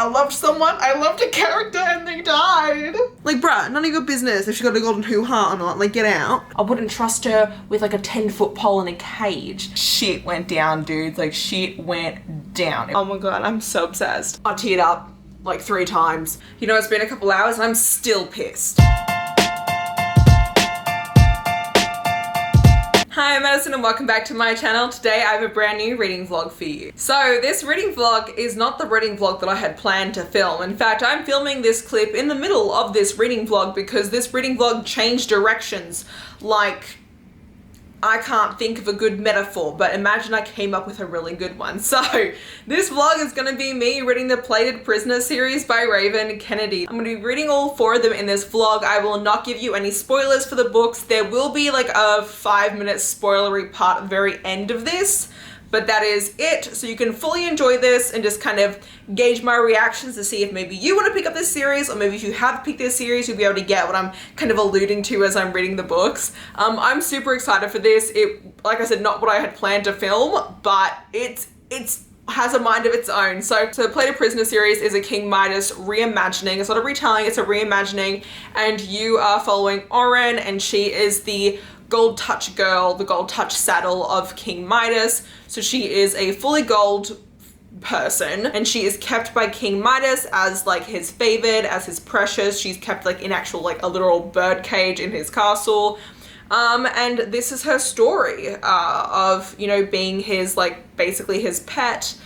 I loved someone, I loved a character and they died. Like, bruh, none of your business if she got a golden hoo-ha or not. Like, get out. I wouldn't trust her with like a 10-foot pole in a cage. Shit went down, dudes. Like, shit went down. Oh my god, I'm so obsessed. I teared up like 3 times. You know, it's been a couple hours and I'm still pissed. Hi, I'm Madison and welcome back to my channel. Today I have a brand new reading vlog for you. So this reading vlog is not the reading vlog that I had planned to film. In fact, I'm filming this clip in the middle of this reading vlog because this reading vlog changed directions. Like, I can't think of a good metaphor, but imagine I came up with a really good one. So this vlog is gonna be me reading the Plated Prisoner series by Raven Kennedy. I'm gonna be reading all 4 of them in this vlog. I will not give you any spoilers for the books. There will be like a 5-minute spoilery part at the very end of this, but that is it. So you can fully enjoy this and just kind of gauge my reactions to see if maybe you want to pick up this series, or maybe if you have picked this series, you'll be able to get what I'm kind of alluding to as I'm reading the books. I'm super excited for this. It, like I said, not what I had planned to film, but it's has a mind of its own. So the Plated Prisoner series is a King Midas reimagining. It's not a retelling, it's a reimagining, and you are following Oren, and she is the gold touch girl, the gold touch saddle of King Midas. So she is a fully gold person and she is kept by King Midas as like his favored, as his precious. She's kept like in actual like a literal bird cage in his castle. And this is her story of, you know, being his like basically his pet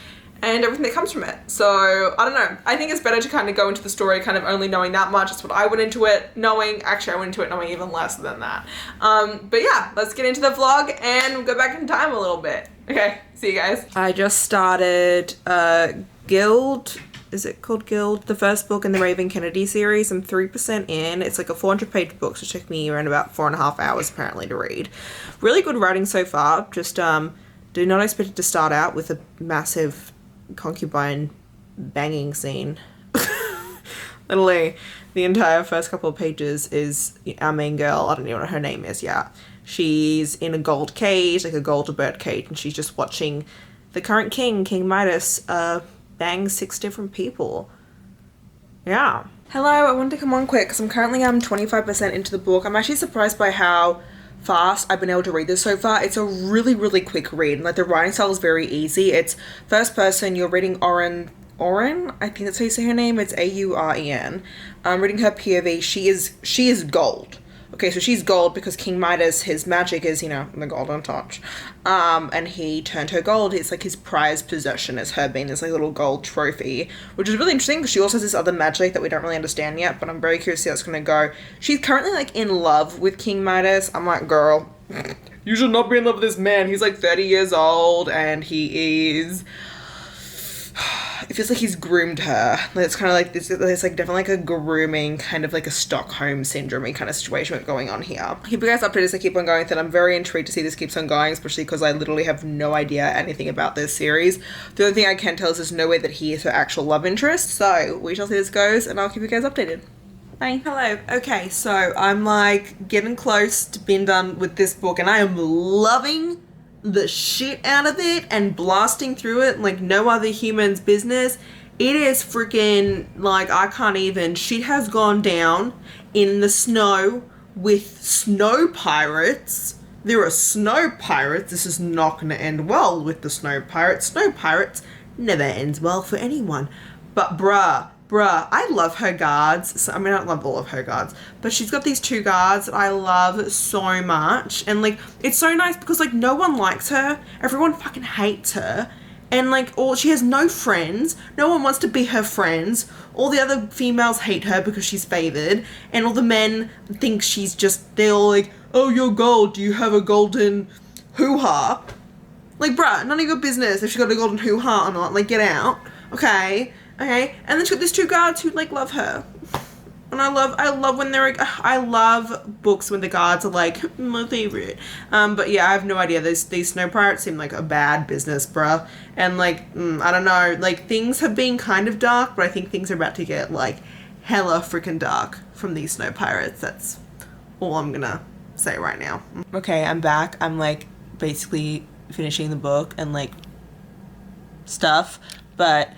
and everything that comes from it. So I don't know, I think it's better to kind of go into the story kind of only knowing that much. That's what I went into it knowing. Actually, I went into it knowing even less than that. But yeah, let's get into the vlog and go back in time a little bit. Okay, see you guys. I just started Gild. Is it called Gild? The first book in the Raven Kennedy series. I'm 3% in. It's like a 400-page book, so it took me around about 4.5 hours apparently to read. Really good writing so far. Just do not expect it to start out with a massive concubine banging scene. Literally, the entire first couple of pages is our main girl. I don't know what her name is yet. She's in a gold cage, like a gold bird cage, and she's just watching the current king, King Midas, bang 6 different people. Yeah. Hello, I wanted to come on quick because I'm currently 25% into the book. I'm actually surprised by how fast I've been able to read this so far. It's a really, really quick read. Like, the writing style is very easy. It's first person. You're reading Oren, I think that's how you say her name. It's A-U-R-E-N. I'm reading her POV. She is gold. Okay, so she's gold because King Midas, his magic is, you know, the golden touch. And he turned her gold. It's like his prized possession is her being this like little gold trophy, which is really interesting because she also has this other magic that we don't really understand yet, but I'm very curious to see how it's gonna go. She's currently like in love with King Midas. I'm like, girl, you should not be in love with this man. He's like 30 years old and he is... It feels like he's groomed her. It's kind of like this. It's like definitely like a grooming, kind of like a Stockholm syndrome kind of situation going on here. Keep you guys updated as I keep on going. That I'm very intrigued to see this keeps on going, especially because I literally have no idea anything about this series. The only thing I can tell is there's no way that he is her actual love interest. So we shall see how this goes, and I'll keep you guys updated. Bye. Hello. Okay, so I'm like getting close to being done with this book, and I am loving the shit out of it and blasting through it like no other human's business. It is freaking like, I can't even. Shit has gone down in the snow with snow pirates. There are snow pirates. This is not going to end well with the snow pirates. Snow pirates never ends well for anyone. But bruh, I love her guards. So, I mean, I don't love all of her guards, but she's got these 2 guards that I love so much. And like, it's so nice because like no one likes her. Everyone fucking hates her. And like, she has no friends. No one wants to be her friends. All the other females hate her because she's favored. And all the men think she's just, they're all like, oh, you're gold. Do you have a golden hoo-ha? Like, bruh, none of your business if she got a golden hoo-ha or not. Like, get out. Okay, and then she's got these 2 guards who like love her, and I love when they're like, I love books when the guards are like my favorite. But yeah, I have no idea. These snow pirates seem like a bad business, bruh, and like I don't know, like things have been kind of dark, but I think things are about to get like hella freaking dark from these snow pirates. That's all I'm gonna say right now. Okay, I'm back. I'm like basically finishing the book and like stuff, but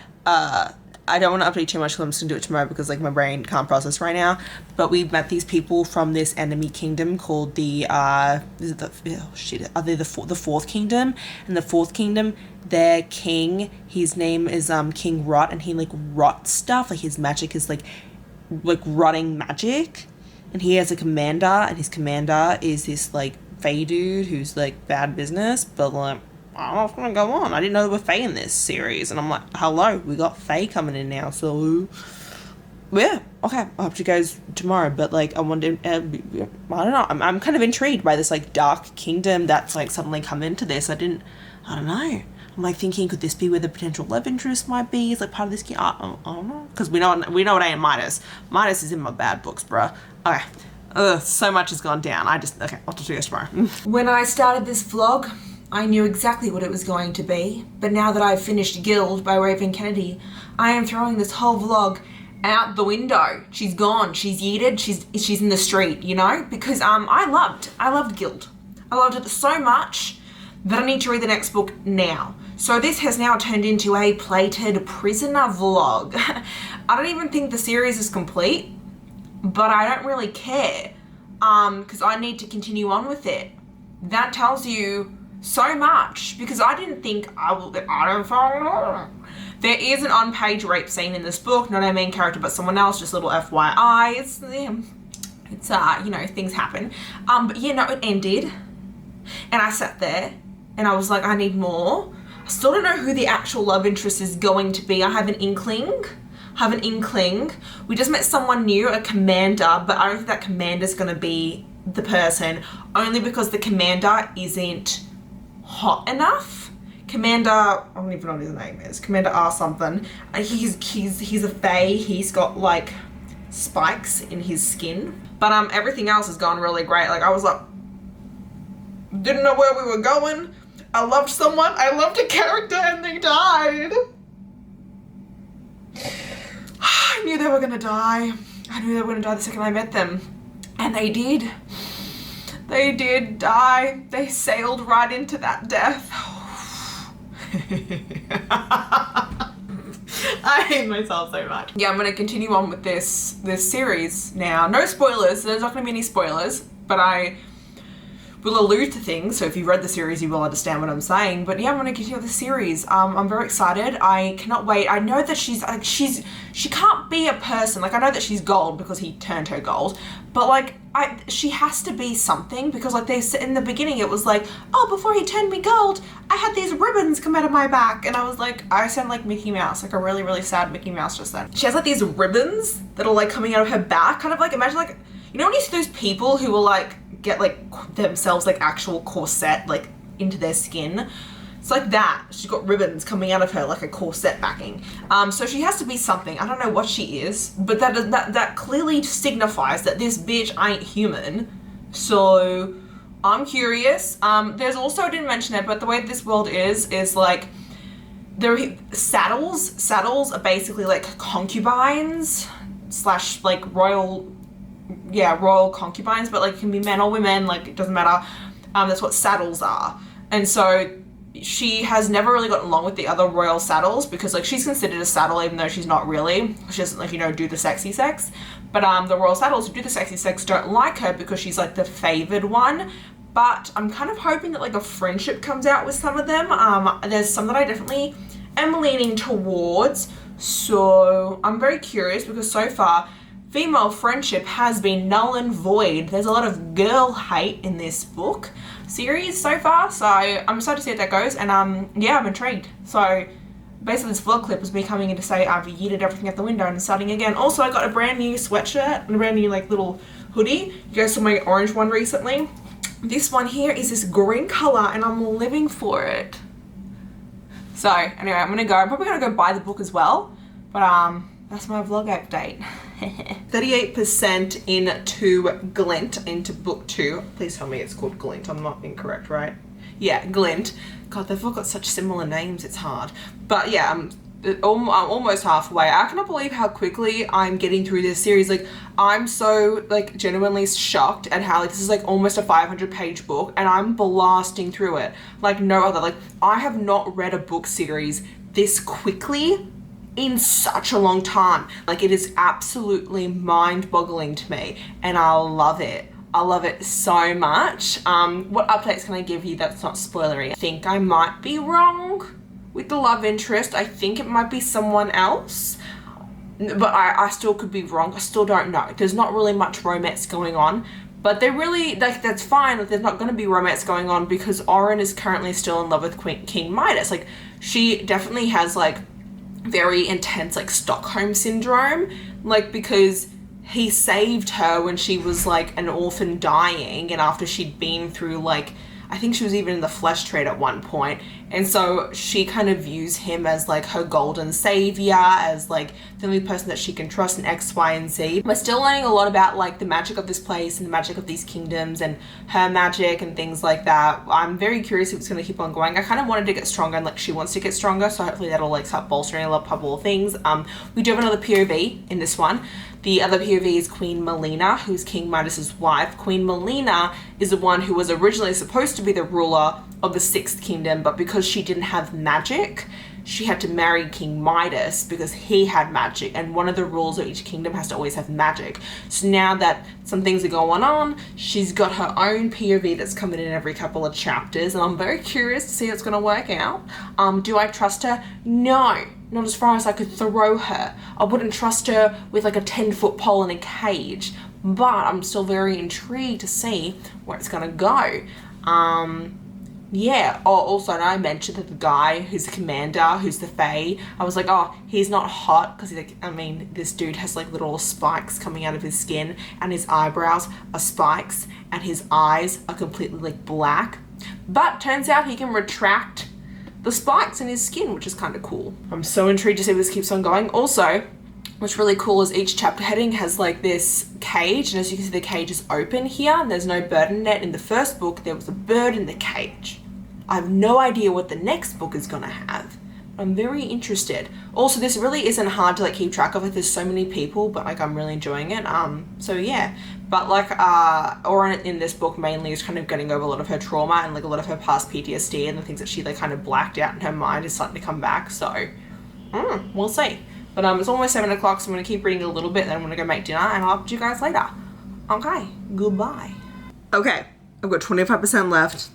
I don't want to update too much because I'm just going to do it tomorrow because like my brain can't process right now. But we met these people from this enemy kingdom called the the fourth kingdom. And the fourth kingdom, their king, his name is King Rot, and he like rots stuff. Like his magic is like rotting magic. And he has a commander, and his commander is this like Fae dude who's like bad business, but like I don't know what's gonna go on. I didn't know there were Fae in this series, and I'm like, hello, we got Fae coming in now, so yeah, okay, I'll have to go tomorrow. But like I wonder, I don't know, I'm kind of intrigued by this like dark kingdom that's like suddenly come into this. I don't know. I'm like thinking, could this be where the potential love interest might be? It's like part of this game. I don't know, because we know it ain't Midas. Midas is in my bad books, bruh. Okay. So much has gone down. Okay, I'll talk to you guys tomorrow. When I started this vlog, I knew exactly what it was going to be. But now that I've finished Gild by Raven Kennedy, I am throwing this whole vlog out the window. She's gone. She's yeeted. She's in the street, you know? Because I loved Gild. I loved it so much that I need to read the next book now. So this has now turned into a plated prisoner vlog. I don't even think the series is complete, but I don't really care because I need to continue on with it. That tells you so much because I didn't think there is an on-page rape scene in this book, not our main character but someone else, just little FYI. It's you know, things happen. But you know, it ended and I sat there and I was like, I need more. I still don't know who the actual love interest is going to be. I have an inkling. We just met someone new, a commander, but I don't think that commander's gonna be the person, only because the commander isn't hot enough. Commander, I don't even know what his name is. Commander R something. He's a Fae. He's got like spikes in his skin. But everything else has gone really great. Like I was like, didn't know where we were going. I loved someone. I loved a character and they died. I knew they were gonna die. I knew they were gonna die the second I met them. And they did. They did die. They sailed right into that death. I hate myself so much. Yeah, I'm gonna continue on with this series now. No spoilers, there's not gonna be any spoilers, but I will allude to things, so if you've read the series you will understand what I'm saying. But yeah, I'm gonna continue the series. I'm very excited. I cannot wait. I know that she can't be a person. Like I know that she's gold because he turned her gold, but like she has to be something, because like they said in the beginning, it was like, oh, before he turned me gold, I had these ribbons come out of my back, and I was like, I sound like Mickey Mouse, like a really, really sad Mickey Mouse just then. She has like these ribbons that are like coming out of her back, kind of like, imagine like, you know when you see those people who will like get like themselves like actual corset like into their skin? It's like that. She's got ribbons coming out of her like a corset backing. So she has to be something. I don't know what she is, but that clearly signifies that this bitch ain't human. So I'm curious. There's also, I didn't mention it, but the way this world is like, there are saddles. Saddles are basically like concubines slash like royal concubines, but like it can be men or women, like it doesn't matter. That's what saddles are. And so she has never really gotten along with the other royal saddles, because like she's considered a saddle even though she's not really. She doesn't like, you know, do the sexy sex. But the royal saddles who do the sexy sex don't like her because she's like the favored one. But I'm kind of hoping that like a friendship comes out with some of them. There's some that I definitely am leaning towards. So I'm very curious, because so far female friendship has been null and void. There's a lot of girl hate in this book series so far, so I'm excited to see how that goes. And yeah, I'm intrigued. So basically this vlog clip was me coming in to say I've yeeted everything out the window and starting again. Also, I got a brand new sweatshirt and a brand new like little hoodie. You guys saw my orange one recently. This one here is this green color and I'm living for it. So anyway, I'm probably gonna go buy the book as well, but that's my vlog update. 38% into Glint, into book 2. Please tell me it's called Glint. I'm not incorrect, right? Yeah, Glint. God, they've all got such similar names, it's hard. But yeah, I'm almost halfway. I cannot believe how quickly I'm getting through this series. Like, I'm so like genuinely shocked at how like this is like almost a 500-page book and I'm blasting through it like no other. Like, I have not read a book series this quickly in such a long time. Like, it is absolutely mind-boggling to me, and I love it. I love it so much. What updates can I give you that's not spoilery? I think I might be wrong with the love interest. I think it might be someone else, but I still could be wrong. I still don't know. There's not really much romance going on, but they're really, like, that's fine. Like, there's not going to be romance going on because Oren is currently still in love with King Midas. Like, she definitely has, like, very intense, like, Stockholm syndrome, like, because he saved her when she was, like, an orphan dying, and after she'd been through, like, I think she was even in the flesh trade at one point, and so she kind of views him as, like, her golden savior, as, like, the only person that she can trust in X, Y, and Z. We're still learning a lot about, like, the magic of this place and the magic of these kingdoms and her magic and things like that. I'm very curious if it's going to keep on going. I kind of wanted to get stronger, and, like, she wants to get stronger, so hopefully that'll, like, start bolstering a couple of things. We do have another POV in this one. The other POV is Queen Melina, who's King Midas's wife. Queen Melina is the one who was originally supposed to be the ruler of the 6th kingdom, but because she didn't have magic, she had to marry King Midas because he had magic, and one of the rules of each kingdom has to always have magic. So now that some things are going on, she's got her own POV that's coming in every couple of chapters, and I'm very curious to see how it's going to work out. Do I trust her? No. Not as far as I could throw her. I wouldn't trust her with, like, a 10-foot pole in a cage, but I'm still very intrigued to see where it's gonna go. Yeah. Oh, also, I mentioned that the guy who's the commander, who's the Fae, I was like, oh, he's not hot, because he's like, I mean, this dude has, like, little spikes coming out of his skin, and his eyebrows are spikes, and his eyes are completely, like, black. But turns out he can retract the spikes in his skin, which is kind of cool. I'm so intrigued to see if this keeps on going. Also, what's really cool is each chapter heading has, like, this cage, and as you can see, the cage is open here, and there's no bird in it. In the first book, there was a bird in the cage. I have no idea what the next book is gonna have. I'm very interested. Also, this really isn't hard to, like, keep track of. Like, there's so many people, but, like, I'm really enjoying it. So yeah. But, like, Oren in this book mainly is kind of getting over a lot of her trauma and, like, a lot of her past PTSD and the things that she, like, kind of blacked out in her mind is starting to come back. So, we'll see. But it's almost 7 o'clock, so I'm gonna keep reading a little bit, then I'm gonna go make dinner, and I'll update you guys later. Okay, goodbye. Okay, I've got 25% left.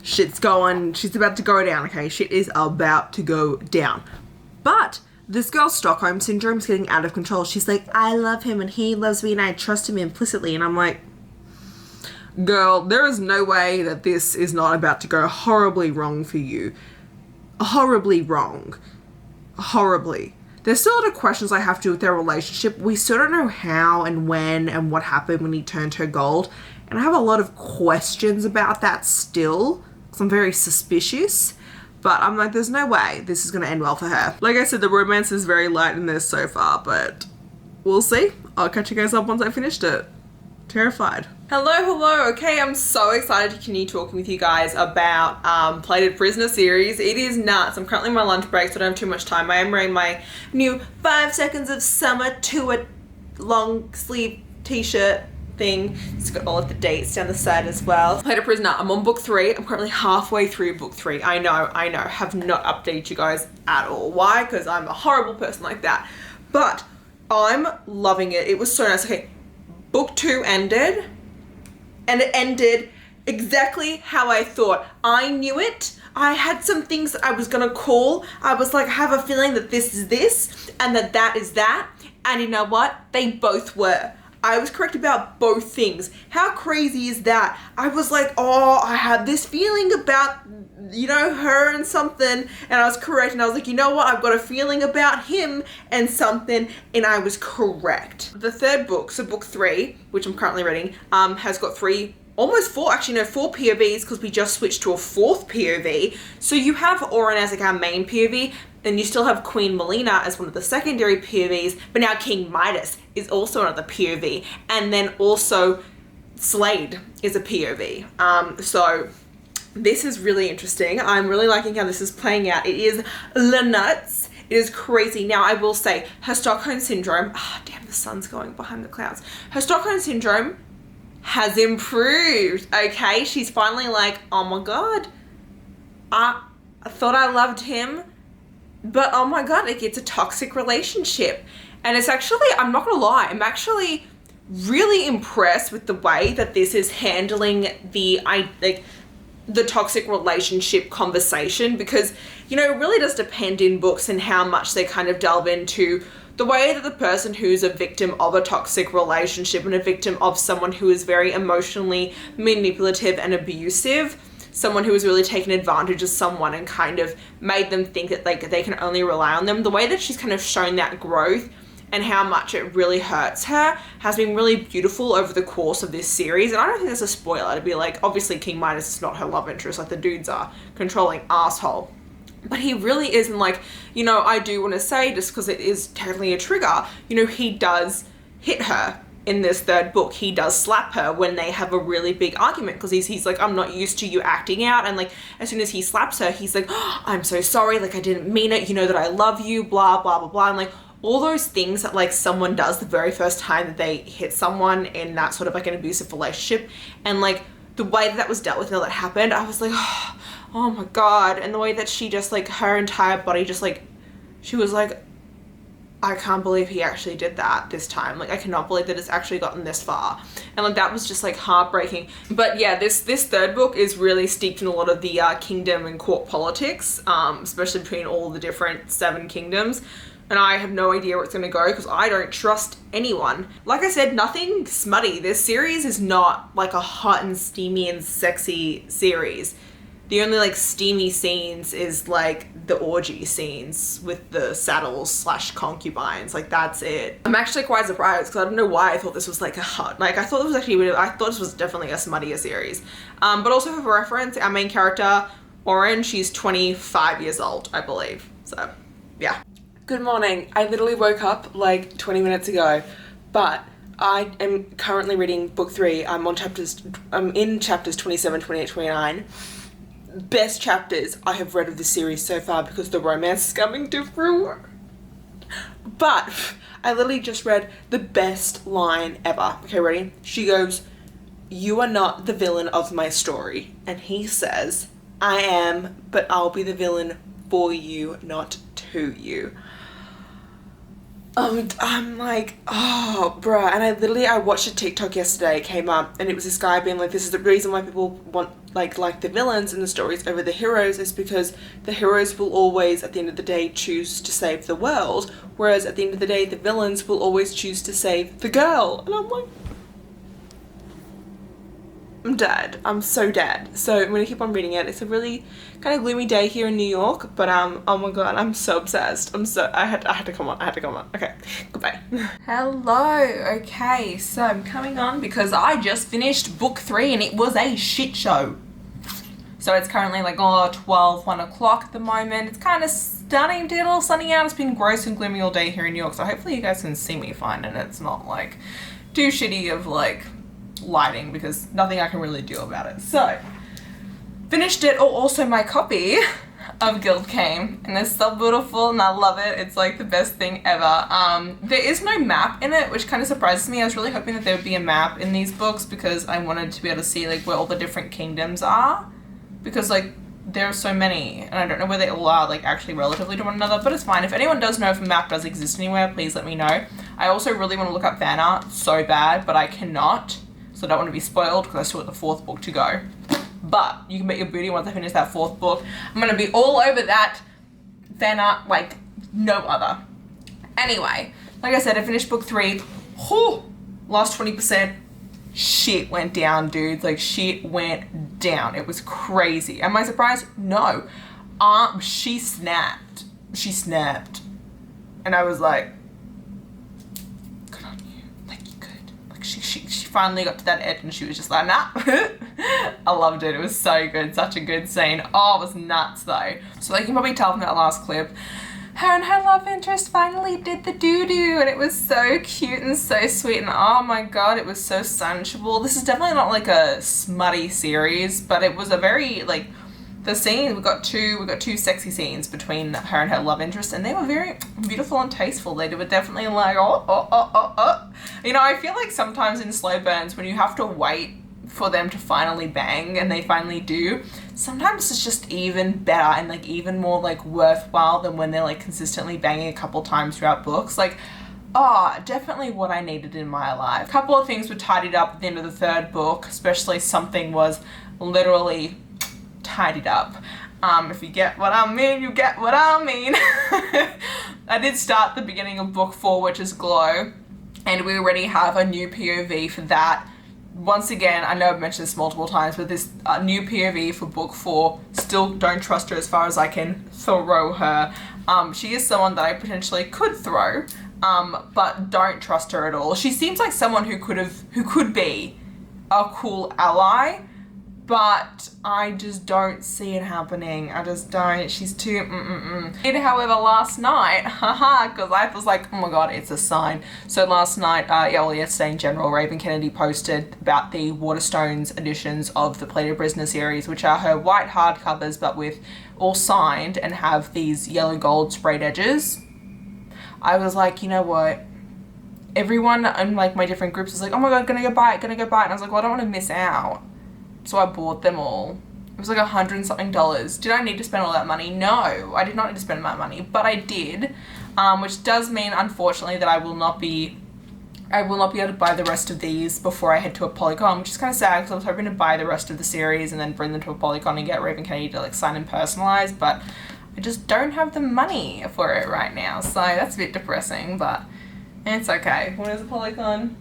Shit's going, she's about to go down, okay? Shit is about to go down. But this girl's Stockholm syndrome is getting out of control. She's like, I love him and he loves me and I trust him implicitly. And I'm like, girl, there is no way that this is not about to go horribly wrong for you. Horribly wrong. Horribly. There's still a lot of questions I have to do with their relationship. We still don't know how and when and what happened when he turned her gold. And I have a lot of questions about that still. I'm very suspicious, but I'm like, there's no way this is going to end well for her. Like I said, the romance is very light in this so far, but we'll see. I'll catch you guys up once I finished it. Terrified. Hello. Okay, I'm so excited to continue talking with you guys about Plated Prisoner series. It is nuts. I'm currently on my lunch break, so I don't have too much time. I am wearing my new 5 Seconds of Summer to a long sleeve t-shirt thing. It's got all of the dates down the side as well. Plated Prisoner, I'm on book 3. I'm currently halfway through book 3. I know, have not updated you guys at all. Why? Because I'm a horrible person like that. But I'm loving it. It was so nice. Okay, book 2 ended, and it ended exactly how I thought. I knew it. I had some things that I was gonna call. I was like, I have a feeling that this is this, and that is that. And you know what? They both were. I was correct about both things. How crazy is that? I was like, oh, I had this feeling about, you know, her and something, and I was correct, and I was like, you know what, I've got a feeling about him and something, and I was correct. The third book, so book 3, which I'm currently reading, has got 4 POVs, because we just switched to a 4th POV. So you have Oren as, like, our main POV, then you still have Queen Melina as one of the secondary POVs, but now King Midas is also another POV, and then also Slade is a POV. So this is really interesting. I'm really liking how this is playing out. It is nuts. It is crazy. Now, I will say, her Stockholm syndrome, damn, the sun's going behind the clouds. Her Stockholm syndrome has improved, okay? She's finally like, oh my God, I thought I loved him. But oh my god, like it's a toxic relationship. And it's actually, I'm not gonna lie, I'm actually really impressed with the way that this is handling the toxic relationship conversation, because, you know, it really does depend in books and how much they kind of delve into the way that the person who's a victim of a toxic relationship and a victim of someone who is very emotionally manipulative and abusive, someone who has really taken advantage of someone and kind of made them think that like they can only rely on them, the way that she's kind of shown that growth and how much it really hurts her has been really beautiful over the course of this series. And I don't think that's a spoiler to be like, obviously King Midas is not her love interest, like the dude's a controlling asshole. But he really isn't, like, you know, I do want to say, just because it is totally a trigger, you know, he does hit her in this third book. He does slap her when they have a really big argument, because he's like, I'm not used to you acting out. And like, as soon as he slaps her, he's like, oh, I'm so sorry, like I didn't mean it, you know that I love you, blah, blah, blah, blah. And like, all those things that like someone does the very first time that they hit someone in that sort of like an abusive relationship, and like the way that was dealt with and all that happened, I was like, oh my god. And the way that she just like, her entire body just like, she was like, I can't believe he actually did that this time. Like, I cannot believe that it's actually gotten this far. And like, that was just like heartbreaking. But yeah, this third book is really steeped in a lot of the kingdom and court politics, especially between all the different 7 kingdoms. And I have no idea where it's going to go, because I don't trust anyone. Like I said, nothing smutty. This series is not like a hot and steamy and sexy series. The only like steamy scenes is like the orgy scenes with the saddles / concubines. Like, that's it. I'm actually quite surprised, because I don't know why I thought this was like a hot, like I thought it was actually, I thought this was definitely a smuttier series. But also for reference, our main character, Orange, she's 25 years old, I believe. So yeah. Good morning. I literally woke up like 20 minutes ago, but I am currently reading book 3. I'm in chapters 27, 28, 29. Best chapters I have read of the series so far, because the romance is coming to fruition. But I literally just read the best line ever. Okay, ready? She goes, "You are not the villain of my story." And he says, "I am, but I'll be the villain for you, not to you." I'm like, oh, bruh. And I watched a TikTok yesterday, it came up, and it was this guy being like, this is the reason why people want, like the villains in the stories over the heroes, is because the heroes will always, at the end of the day, choose to save the world, whereas at the end of the day, the villains will always choose to save the girl. And I'm like, I'm dead. I'm so dead. So I'm gonna keep on reading it. It's a really kind of gloomy day here in New York, but oh my god, I'm so obsessed. I had to come on. Okay, goodbye. Hello. Okay, so I'm coming on because I just finished book 3 and it was a shit show. So it's currently like 1 o'clock at the moment. It's kind of starting to get a little sunny out. It's been gross and gloomy all day here in New York, so hopefully you guys can see me fine and it's not like too shitty of like lighting, because nothing I can really do about it. So finished it. Oh, also my copy of Gild came and it's so beautiful and I love it. It's like the best thing ever. There is no map in it, which kind of surprises me. I was really hoping that there would be a map in these books, because I wanted to be able to see like where all the different kingdoms are, because like there are so many and I don't know where they all are like actually relatively to one another, but it's fine. If anyone does know if a map does exist anywhere, please let me know. I also really want to look up fan art so bad, but I cannot. So I don't want to be spoiled, because I still have the 4th book to go. But you can bet your booty once I finish that 4th book, I'm going to be all over that fan art like no other. Anyway, like I said, I finished book 3. Last 20%. Shit went down, dudes. Like, shit went down. It was crazy. Am I surprised? No. She snapped. She snapped. And I was like, good on you. Like, you could. Like, she finally got to that edge and she was just like, nah. I loved it. It was so good. Such a good scene. Oh, it was nuts though. So like you can probably tell from that last clip, her and her love interest finally did the doo-doo, and it was so cute and so sweet, and oh my god, it was so sensual. This is definitely not like a smutty series, but it was a very like, the scene, we got two sexy scenes between her and her love interest, and they were very beautiful and tasteful. They were definitely like, oh. You know, I feel like sometimes in slow burns, when you have to wait for them to finally bang, and they finally do, sometimes it's just even better and like even more like worthwhile than when they're like consistently banging a couple times throughout books. Like, oh, definitely what I needed in my life. A couple of things were tidied up at the end of the third book, especially something was literally tidied up. If you get what I mean, you get what I mean. I did start the beginning of book 4, which is Glow, and we already have a new POV for that. Once again, I know I've mentioned this multiple times, but this new POV for book 4, still don't trust her as far as I can throw her. She is someone that I potentially could throw, but don't trust her at all. She seems like someone who could be a cool ally, but I just don't see it happening. I just don't. She's too However, last night, because I was like, oh my god, it's a sign. So last night, yesterday in general, Raven Kennedy posted about the Waterstones editions of the Plated Prisoner series, which are her white hardcovers, but with all signed and have these yellow gold sprayed edges. I was like, you know what? Everyone in like my different groups was like, oh my god, gonna go buy it. And I was like, well, I don't want to miss out. So I bought them all. It was like $100 and something. Did I need to spend all that money? No, I did not need to spend that money, but I did, which does mean, unfortunately, that I will not be able to buy the rest of these before I head to a Polycon, which is kind of sad because I was hoping to buy the rest of the series and then bring them to a Polycon and get Raven Kennedy to like sign and personalize, but I just don't have the money for it right now, so that's a bit depressing, but it's okay. When is a Polycon?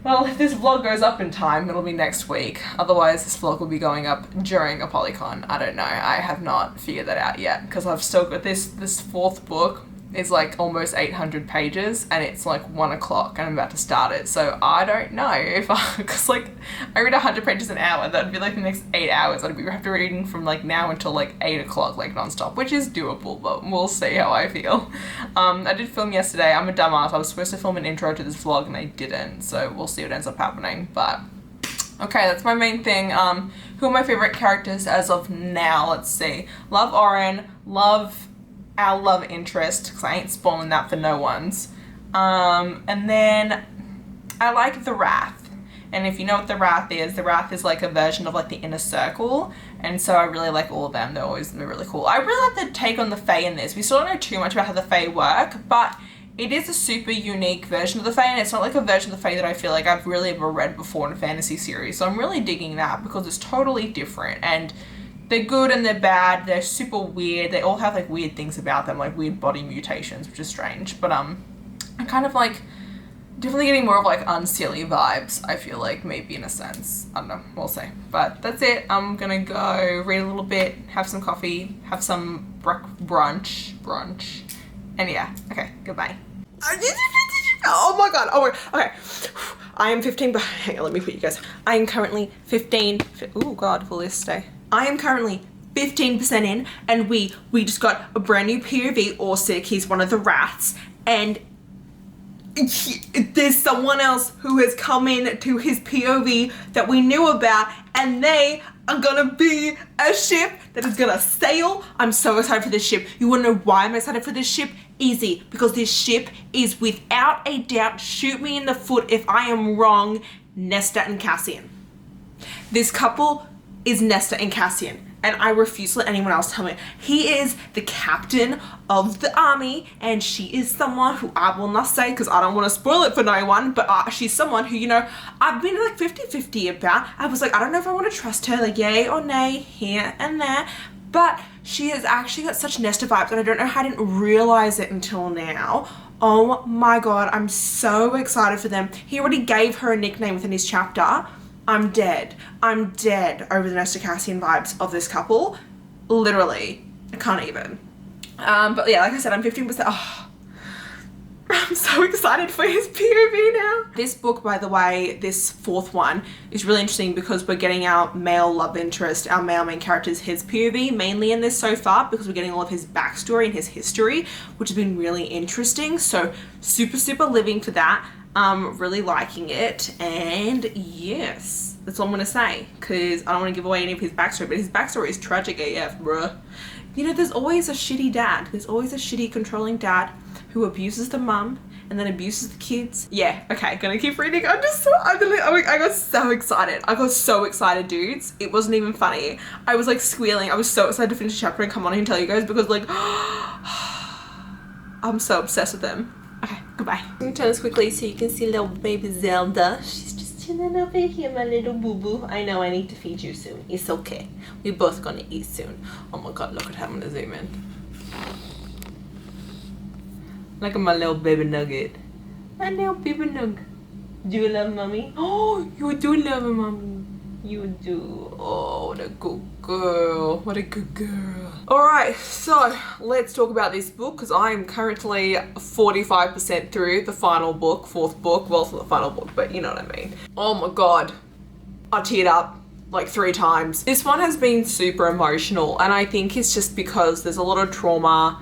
Well, if this vlog goes up in time, it'll be next week. Otherwise, this vlog will be going up during a Polycon. I don't know. I have not figured that out yet because I've still got this fourth book is like almost 800 pages and it's like 1 o'clock and I'm about to start it. So I don't know if because like I read 100 pages an hour. That'd be like the next 8 hours. I'd have to reading from like now until like 8 o'clock, like nonstop, which is doable, but we'll see how I feel. I did film yesterday. I'm a dumbass. I was supposed to film an intro to this vlog and I didn't. So we'll see what ends up happening. But okay, that's my main thing. Who are my favorite characters as of now? Let's see. Love Oren. Love our love interest, because I ain't spoiling that for no ones. And then I like the Wrath. And if you know what the Wrath is like a version of like the Inner Circle. And so I really like all of them. They're really cool. I really like the take on the Fae in this. We still don't know too much about how the Fae work, but it is a super unique version of the Fae, and it's not like a version of the Fae that I feel like I've really ever read before in a fantasy series. So I'm really digging that because it's totally different. And they're good and they're bad. They're super weird. They all have like weird things about them, like weird body mutations, which is strange. But I'm kind of like definitely getting more of like unsilly vibes, I feel like, maybe in a sense. I don't know, we'll see. But that's it. I'm gonna go read a little bit, have some coffee, have some brunch. And yeah, okay, goodbye. Oh my god, okay. I am 15, but hang on, let me put you guys. I am currently 15, oh god, will this stay? I am currently 15% in, and we just got a brand new POV, Orsic, he's one of the Wraths, and there's someone else who has come in to his POV that we knew about, and they are gonna be a ship that is gonna sail. I'm so excited for this ship. You wanna know why I'm excited for this ship? Easy, because this ship is without a doubt, shoot me in the foot if I am wrong, Nesta and Cassian. This couple is Nesta and Cassian, and I refuse to let anyone else tell me. He is the captain of the army, and she is someone who I will not say because I don't want to spoil it for no one, but she's someone who, you know, I've been like 50-50 about. I was like, I don't know if I want to trust her, like yay or nay, here and there, but she has actually got such Nesta vibes, and I don't know how I didn't realize it until now. Oh my god, I'm so excited for them. He already gave her a nickname within his chapter. I'm dead over the Nesta Cassian vibes of this couple. Literally, I can't even. But yeah, like I said, I'm 15%. Oh, I'm so excited for his POV now. This book, by the way, this fourth one, is really interesting because we're getting our male love interest, our male main character's his POV mainly in this so far, because we're getting all of his backstory and his history, which has been really interesting. So super living for that. Really liking it, and yes, that's all I'm gonna say, because I don't want to give away any of his backstory, but his backstory is tragic AF, bruh. You know, there's always a shitty dad. There's always a shitty controlling dad who abuses the mum, and and then abuses the kids. Yeah, okay, gonna keep reading. I got so excited. I got so excited, dudes. It wasn't even funny. I was like squealing. I was so excited to finish the chapter and come on here and tell you guys because like, I'm so obsessed with them. Okay, goodbye. I'm gonna turn this quickly so you can see little baby Zelda. She's just chilling over here, my little boo-boo. I know I need to feed you soon. It's okay. We're both gonna eat soon. Oh my god, look at how I'm gonna zoom in. Look at my little baby nugget. My little baby nugget. Do you love mommy? Oh, you do love mommy. You do. Oh, what a good girl. What a good girl. Alright, so let's talk about this book because I am currently 45% through the final book, fourth book. Well, it's not the final book, but you know what I mean. Oh my god. I teared up like 3 times. This one has been super emotional and I think it's just because there's a lot of trauma.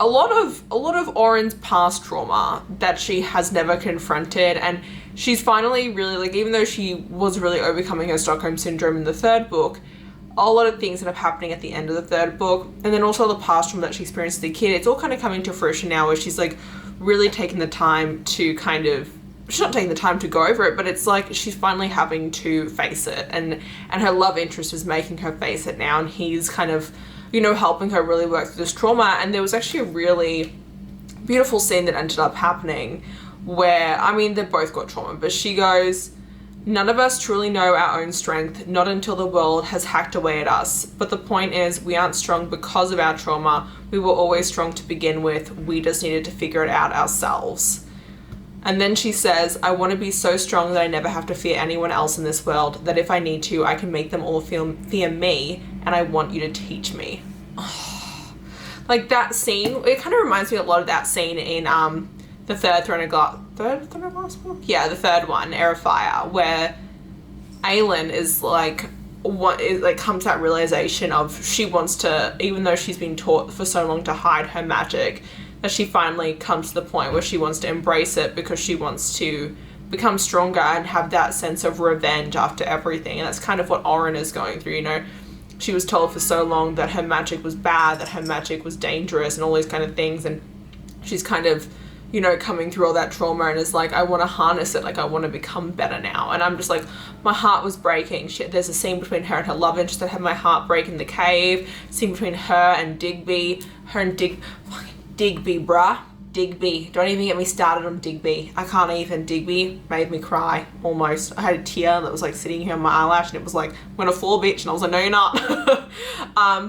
A lot of ɪṛsᴛ's past trauma that she has never confronted, and she's finally really like, even though she was really overcoming her Stockholm syndrome in the 3rd book, a lot of things that are happening at the end of the 3rd book, and then also the past trauma that she experienced as a kid, it's all kind of coming to fruition now where she's like really taking the time to kind of, she's not taking the time to go over it, but it's like she's finally having to face it, and her love interest is making her face it now, and he's kind of, you know, helping her really work through this trauma. And there was actually a really beautiful scene that ended up happening where, I mean, they both got trauma, but she goes, none of us truly know our own strength, not until the world has hacked away at us. But the point is, we aren't strong because of our trauma. We were always strong to begin with. We just needed to figure it out ourselves. And then she says, I want to be so strong that I never have to fear anyone else in this world, that if I need to, I can make them all fear me, and I want you to teach me. Oh, like that scene, it kind of reminds me a lot of that scene in the third ᴛᴏᴏᴅ book? Yeah, the 3rd one, Air of Fire, where ɪṛsᴛ is like, comes to that realization of she wants to, even though she's been taught for so long to hide her magic, that she finally comes to the point where she wants to embrace it because she wants to become stronger and have that sense of revenge after everything. And that's kind of what ɪṛsᴛ is going through, you know. She was told for so long that her magic was bad, that her magic was dangerous and all these kind of things, and she's kind of, you know, coming through all that trauma and is like, I want to harness it, like I want to become better now. And I'm just like, my heart was breaking. There's a scene between her and her love interest that had my heart break in the cave, scene between her and Digby, Digby, bruh. Digby. Don't even get me started on Digby. I can't even. Digby made me cry, almost. I had a tear that was like sitting here on my eyelash and it was like, I'm gonna fall, bitch. And I was like, no, you're not.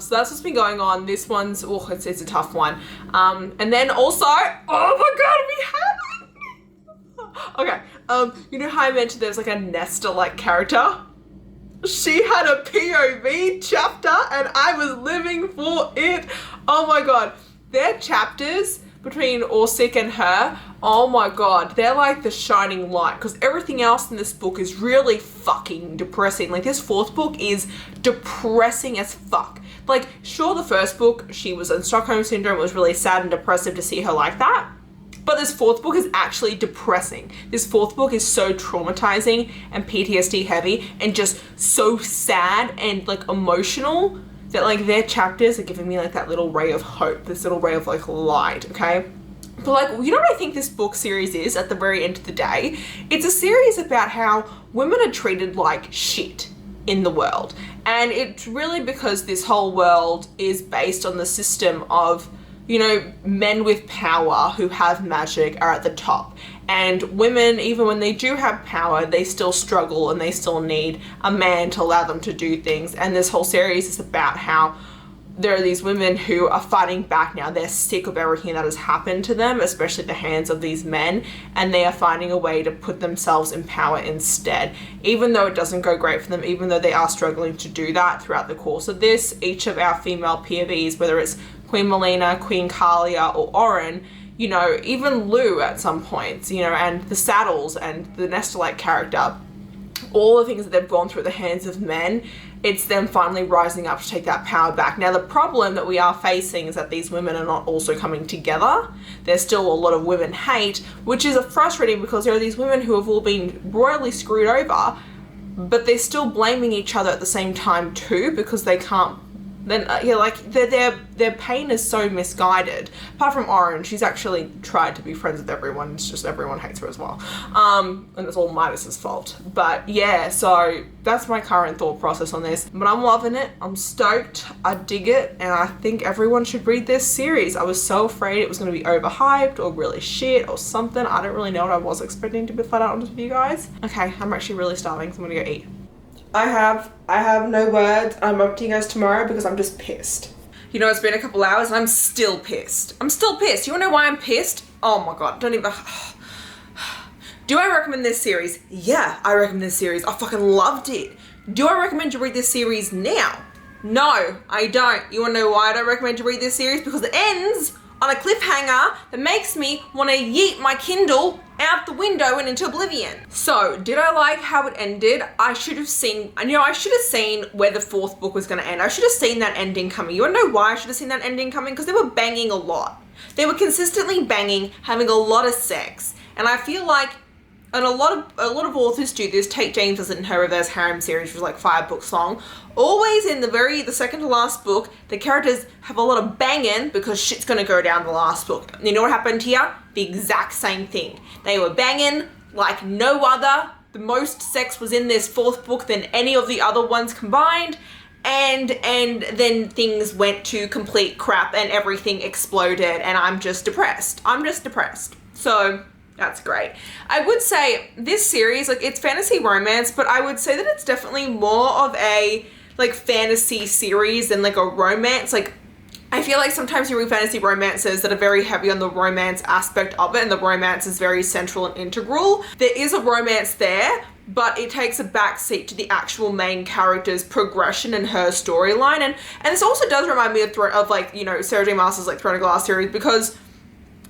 So that's what's been going on. This one's, oh, it's a tough one. And then also, oh my god, we had, okay. You know how I mentioned there's like a Nesta-like character? She had a POV chapter and I was living for it. Oh my god. Their chapters between ɪṛsᴛ and her, oh my god, they're like the shining light, because everything else in this book is really fucking depressing. Like, this 4th book is depressing as fuck. Like, sure, the 1st book, she was in Stockholm syndrome, it was really sad and depressive to see her like that. But this 4th book is actually depressing. This 4th book is so traumatizing and PTSD heavy and just so sad and like emotional that like their chapters are giving me like that little ray of hope, this little ray of like light, okay? But like, you know what I think this book series is at the very end of the day? It's a series about how women are treated like shit in the world. And it's really because this whole world is based on the system of, you know, men with power who have magic are at the top. And women, even when they do have power, they still struggle and they still need a man to allow them to do things. And this whole series is about how there are these women who are fighting back now. They're sick of everything that has happened to them, especially at the hands of these men, and they are finding a way to put themselves in power instead. Even though it doesn't go great for them, even though they are struggling to do that throughout the course of this, each of our female POVs, whether it's Queen Melina, Queen Kalia, or ɪṛsᴛ, you know, even Lou at some points, you know, and the Saddles and the Nesta-like character, all the things that they've gone through at the hands of men, it's them finally rising up to take that power back. Now, the problem that we are facing is that these women are not also coming together. There's still a lot of women hate, which is frustrating because there are these women who have all been royally screwed over, but they're still blaming each other at the same time too, because they can't then yeah, like their pain is so misguided. Apart from Orange, she's actually tried to be friends with everyone. It's just everyone hates her as well. And it's all Midas's fault. But yeah, so that's my current thought process on this. But I'm loving it. I'm stoked. I dig it. And I think everyone should read this series. I was so afraid it was going to be overhyped or really shit or something. I don't really know what I was expecting, to be flat out honest with you guys. Okay, I'm actually really starving, so I'm gonna go eat. I have no words. I'm up to you guys tomorrow because I'm just pissed. You know, it's been a couple hours and I'm still pissed. I'm still pissed. You wanna know why I'm pissed? Oh my god, don't even... Do I recommend this series? Yeah, I recommend this series. I fucking loved it. Do I recommend you read this series now? No, I don't. You wanna know why I don't recommend you read this series? Because it ends on a cliffhanger that makes me wanna yeet my Kindle out the window and into oblivion. So, did I like how it ended? I should have seen, I should have seen where the fourth book was gonna end. I should have seen that ending coming. You wanna know why I should have seen that ending coming? Because they were banging a lot. They were consistently banging, having a lot of sex. And I feel like, and a lot of authors do this, take James's and her reverse harem series, which was like 5 books long. Always in the second to last book, the characters have a lot of banging because shit's gonna go down the last book. You know what happened here? The exact same thing. They were banging like no other. The most sex was in this fourth book than any of the other ones combined. And then things went to complete crap and everything exploded and I'm just depressed. So that's great. I would say this series, like, it's fantasy romance, but I would say that it's definitely more of a like fantasy series than like a romance. Like, I feel like sometimes you read fantasy romances that are very heavy on the romance aspect of it and the romance is very central and integral. There is a romance there, but it takes a backseat to the actual main character's progression and her storyline. And this also does remind me of like, you know, Sarah J. Maas's like Throne of Glass series, because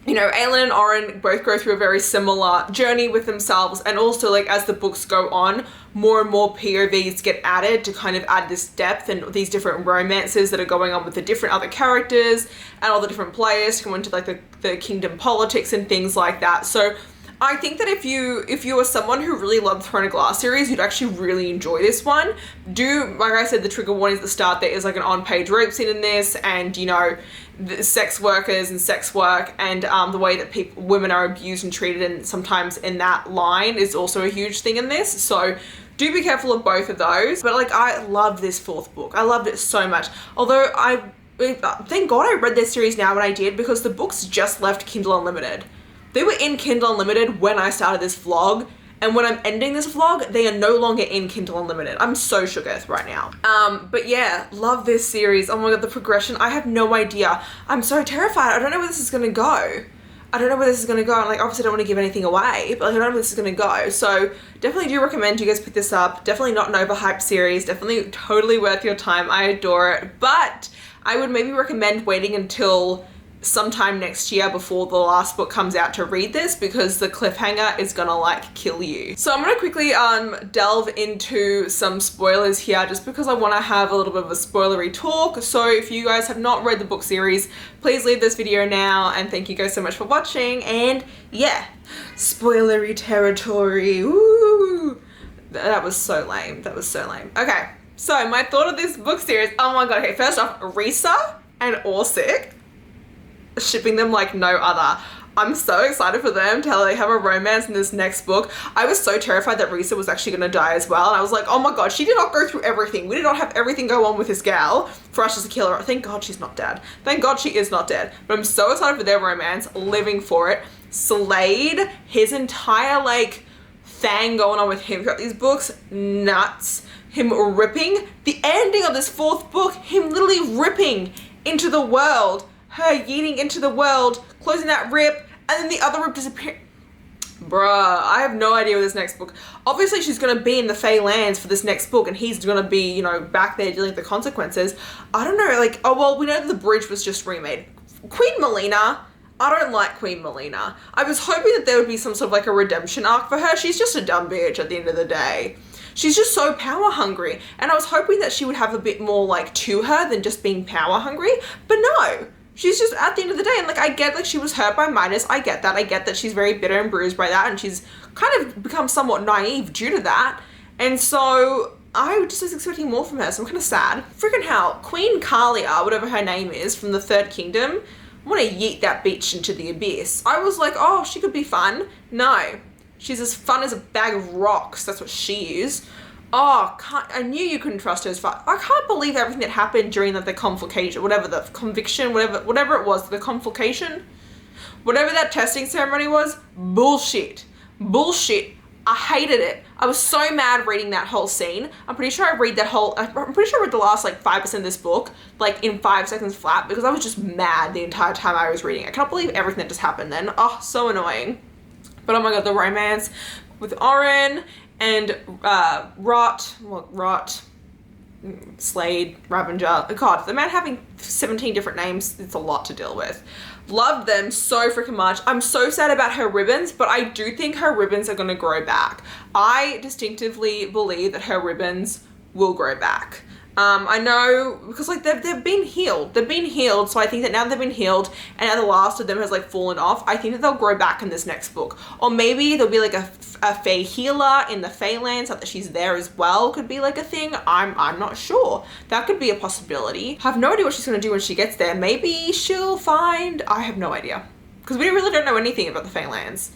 you know, Aelin and Oren both go through a very similar journey with themselves, and also like as the books go on, more and more POVs get added to kind of add this depth and these different romances that are going on with the different other characters and all the different players to go into like the kingdom politics and things like that. So I think that if you are someone who really loved the Throne of Glass series, you'd actually really enjoy this one. Like I said, the trigger warning at the start, there is like an on-page rape scene in this, and you know, the sex workers and sex work and the way that women are abused and treated, and sometimes in that line is also a huge thing in this. So do be careful of both of those. But like, I love this fourth book. I loved it so much. Although thank God I read this series now when I did, because the books just left Kindle Unlimited. They were in Kindle Unlimited when I started this vlog, and when I'm ending this vlog, they are no longer in Kindle Unlimited. I'm so shooketh right now. But yeah, love this series. Oh my god, the progression, I have no idea. I'm so terrified. I don't know where this is gonna go. And like, obviously I don't want to give anything away, but like, I don't know where this is gonna go. So definitely do recommend you guys pick this up. Definitely not an overhyped series. Definitely totally worth your time. I adore it. But I would maybe recommend waiting until sometime next year before the last book comes out to read this, because the cliffhanger is gonna like kill you. So I'm gonna quickly delve into some spoilers here, just because I want to have a little bit of a spoilery talk. So if you guys have not read the book series, please leave this video now, and thank you guys so much for watching. And yeah, spoilery territory. Ooh, that was so lame. Okay, so my thought of this book series, oh my god. Okay, first off, Risa and Orsic, shipping them like no other. I'm so excited for them to like have a romance in this next book. I was so terrified that Risa was actually gonna die as well, and I was like, oh my god, she did not go through everything. We did not have everything go on with this gal for us just to kill her. Thank god she's not dead. Thank god she is not dead. But I'm so excited for their romance, living for it. Slade, his entire like thing going on with him throughout these books, nuts. Him ripping, the ending of this fourth book, him literally ripping into the world, her yeeting into the world, closing that rip, and then the other rip disappearing. Bruh, I have no idea with this next book. Obviously she's gonna be in the Fey lands for this next book, and he's gonna be, you know, back there dealing with the consequences. I don't know, like, oh well, we know that the bridge was just remade. Queen Melina, I don't like Queen Melina. I was hoping that there would be some sort of like a redemption arc for her. She's just a dumb bitch at the end of the day. She's just so power hungry, and I was hoping that she would have a bit more like to her than just being power hungry, but no. She's just, at the end of the day, and like, I get like she was hurt by Midas, I get that she's very bitter and bruised by that, and she's kind of become somewhat naive due to that, and so I just was expecting more from her, so I'm kind of sad. Freaking hell, Queen Kalia, whatever her name is, from the Third Kingdom, I want to yeet that bitch into the abyss. I was like, oh, she could be fun. No, she's as fun as a bag of rocks. That's what she is. Oh, I knew you couldn't trust her as far. I can't believe everything that happened during the convocation, whatever the conviction, whatever it was, the convocation, whatever that testing ceremony was. Bullshit. Bullshit. I hated it. I was so mad reading that whole scene. I'm pretty sure I read the last like 5% of this book like in 5 seconds flat because I was just mad the entire time I was reading. I can't believe everything that just happened then. Oh, so annoying. But oh my god, the romance with Oren and Slade, Ravenger. God, the man having 17 different names, it's a lot to deal with. Loved them so freaking much. I'm so sad about her ribbons, but I do think her ribbons are going to grow back. I distinctively believe that her ribbons will grow back. I know because like they've been healed. They've been healed, so I think that now they've been healed and now the last of them has like fallen off, I think that they'll grow back in this next book. Or maybe there'll be like a Fae healer in the Faelands, so that she's there as well. Could be like a thing. I'm not sure. That could be a possibility. I have no idea what she's gonna do when she gets there. Maybe she'll find, I have no idea. Because we really don't know anything about the Faelands.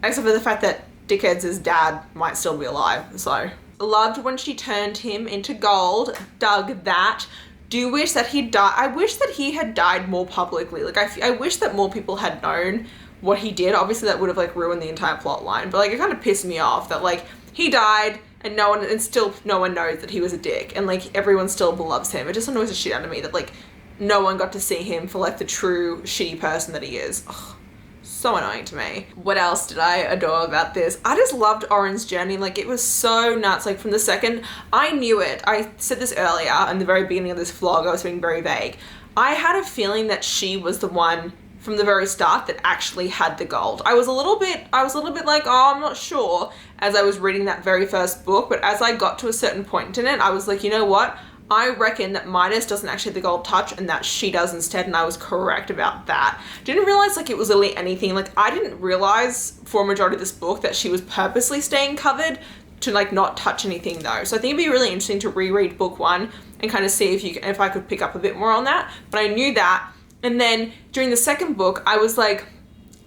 Except for the fact that Dickheads' dad might still be alive, so. Loved when she turned him into gold. Dug that. Do wish that he died. I wish that he had died more publicly. Like I wish that more people had known what he did. Obviously that would have like ruined the entire plot line, but like it kind of pissed me off that like he died and still no one knows that he was a dick and like everyone still loves him. It just annoys the shit out of me that like no one got to see him for like the true shitty person that he is. Ugh. So annoying to me. What else did I adore about this? I just loved Oren's journey. Like it was so nuts. Like from the second I knew it, I said this earlier in the very beginning of this vlog, I was being very vague. I had a feeling that she was the one from the very start that actually had the gold. I was a little bit like, oh, I'm not sure as I was reading that very first book, but as I got to a certain point in it, I was like, you know what? I reckon that Midas doesn't actually have the gold touch and that she does instead, and I was correct about that. Didn't realize like it was really anything. Like I didn't realize for a majority of this book that she was purposely staying covered to like not touch anything though. So I think it'd be really interesting to reread book 1 and kind of see if I could pick up a bit more on that. But I knew that. And then during the second book, I was like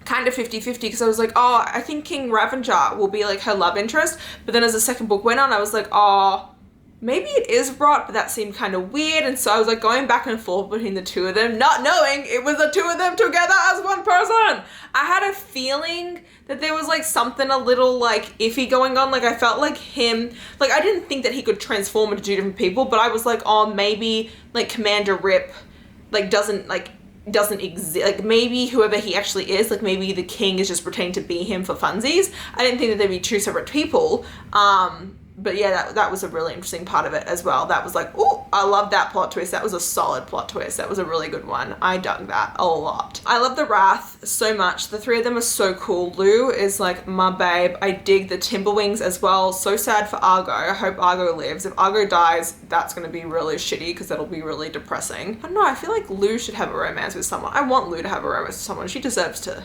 kind of 50-50 because I was like, oh, I think King Ravenger will be like her love interest. But then as the second book went on, I was like, oh, maybe it is Rot, but that seemed kind of weird. And so I was like going back and forth between the two of them, not knowing it was the two of them together as one person. I had a feeling that there was like something a little like iffy going on. Like I felt like him, like I didn't think that he could transform into two different people, but I was like, oh, maybe like Commander Rip like doesn't exist. Like maybe whoever he actually is, like maybe the king is just pretending to be him for funsies. I didn't think that there'd be two separate people. But yeah, that was a really interesting part of it as well. That was like, oh, I love that plot twist. That was a solid plot twist. That was a really good one. I dug that a lot. I love the Wrath so much. The three of them are so cool. Lou is like my babe. I dig the Timberwings as well. So sad for Argo. I hope Argo lives. If Argo dies, that's going to be really shitty because that'll be really depressing. I don't know. I feel like Lou should have a romance with someone. I want Lou to have a romance with someone. She deserves to.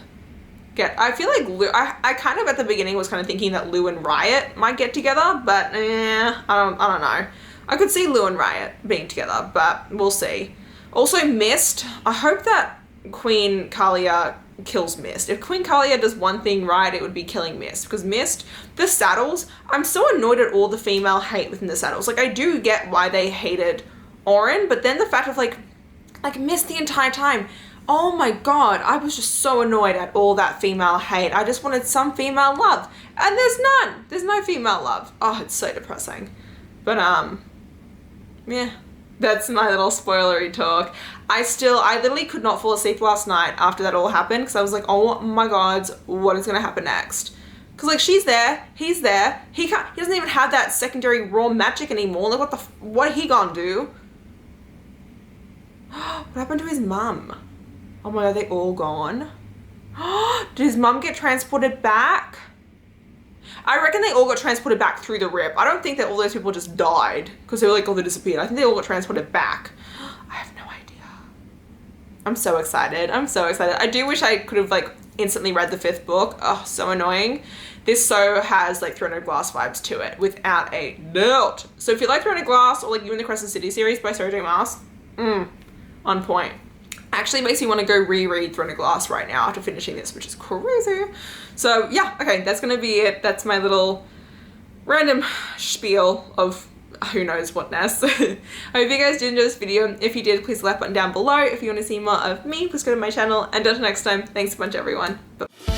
I feel like Lou, I kind of at the beginning was kind of thinking that Lou and Riot might get together, but I don't know. I could see Lou and Riot being together, but we'll see. Also Mist, I hope that Queen Kalia kills Mist. If Queen Kalia does one thing right, it would be killing Mist, because Mist, the saddles, I'm so annoyed at all the female hate within the saddles. Like I do get why they hated Oren, but then the fact of like Mist the entire time. Oh my god, I was just so annoyed at all that female hate. I just wanted some female love. And there's none. There's no female love. Oh, it's so depressing. But, yeah. That's my little spoilery talk. I literally could not fall asleep last night after that all happened because I was like, oh my god, what is going to happen next? Because, like, she's there, he's there. He doesn't even have that secondary raw magic anymore. Like, what he gonna do? What happened to his mum? Oh my god, they all gone? Did his mum get transported back? I reckon they all got transported back through the rip. I don't think that all those people just died because they were like, oh, they disappeared. I think they all got transported back. I have no idea. I'm so excited. I'm so excited. I do wish I could have like instantly read the 5th book. Oh, so annoying. this so has like Throne of Glass vibes to it without a doubt. So if you like Throne of Glass or like even the Crescent City series by Sarah J Maas, on point. Actually makes me want to go reread Throne of Glass right now after finishing this, which is crazy. So yeah, okay, that's gonna be it. That's my little random spiel of who knows whatness. I hope you guys did enjoy this video. If you did, please like button down below. If you want to see more of me, please go to my channel. And until next time, thanks a bunch everyone. Bye.